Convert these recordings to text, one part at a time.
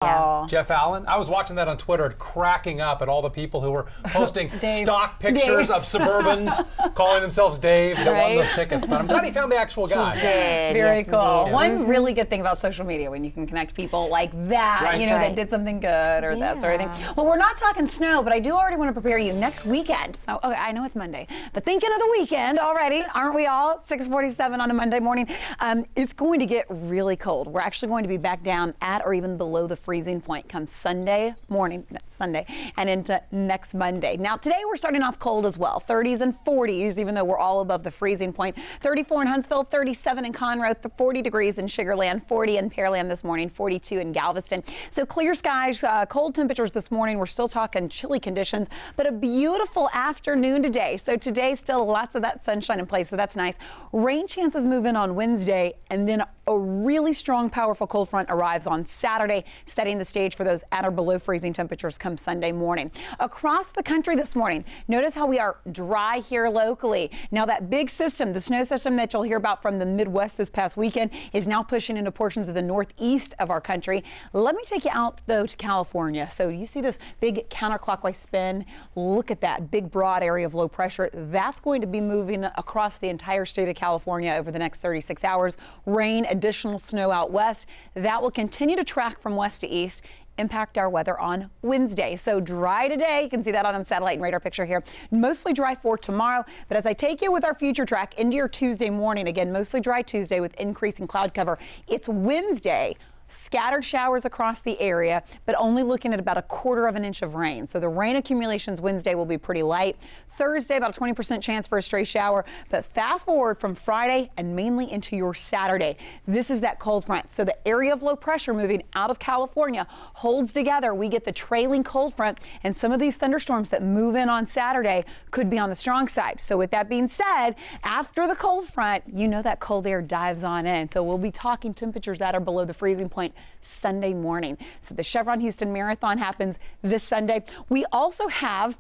Yeah. Jeff Allen. I was watching that on Twitter, cracking up at all the people who were posting stock pictures of Suburbans, calling themselves Dave, that won those tickets. But I'm glad he found the actual guy. He did. Very cool. Yeah. One really good thing about social media when you can connect people like that, that did something good or that sort of thing. Well, we're not talking snow, but I do already want to prepare you next weekend. So, okay, I know it's Monday, but thinking of the weekend already, aren't we all? 6:47 on a Monday morning. It's going to get really cold. We're actually going to be back down at or even below the freezing point come Sunday morning, Sunday, and into next Monday. Now, today we're starting off cold as well, 30s and 40s, even though we're all above the freezing point. 34 in Huntsville, 37 in Conroe, 40 degrees in Sugar Land, 40 in Pearland this morning, 42 in Galveston. So clear skies, cold temperatures this morning. We're still talking chilly conditions, but a beautiful afternoon today. So today still lots of that sunshine in place, so that's nice. Rain chances move in on Wednesday, and then a really strong, powerful cold front arrives on Saturday, setting the stage for those at or below freezing temperatures come Sunday morning. Across the country this morning, notice how we are dry here locally. Now that big system, the snow system that you'll hear about from the Midwest this past weekend, is now pushing into portions of the northeast of our country. Let me take you out though to California. So you see this big counterclockwise spin? Look at that big broad area of low pressure. That's going to be moving across the entire state of California over the next 36 hours. Rain, additional snow out west. That will continue to track from west to east, impact our weather on Wednesday. So dry today. You can see that on a satellite and radar picture here. Mostly dry for tomorrow. But as I take you with our future track into your Tuesday morning, again, mostly dry Tuesday with increasing cloud cover. It's Wednesday. Scattered showers across the area, but only looking at about 1/4 of an inch of rain. So the rain accumulations Wednesday will be pretty light. Thursday, about a 20% chance for a stray shower. But fast forward from Friday and mainly into your Saturday. This is that cold front. So the area of low pressure moving out of California holds together. We get the trailing cold front, and some of these thunderstorms that move in on Saturday could be on the strong side. So with that being said, after the cold front, you know that cold air dives on in. So we'll be talking temperatures at or below the freezing point Sunday morning. So the Chevron Houston Marathon happens this Sunday. We also have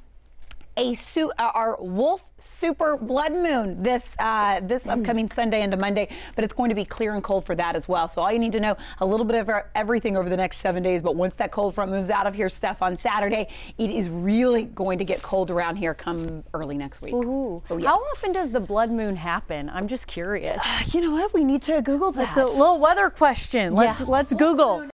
our Wolf Super Blood Moon this upcoming Sunday into Monday, but it's going to be clear and cold for that as well. So all you need to know, a little bit of everything over the next 7 days, but once that cold front moves out of here, Steph, on Saturday, it is really going to get cold around here come early next week. Ooh. Oh, yeah. How often does the blood moon happen? I'm just curious. You know what? We need to Google that. It's a little weather question. Let's Google.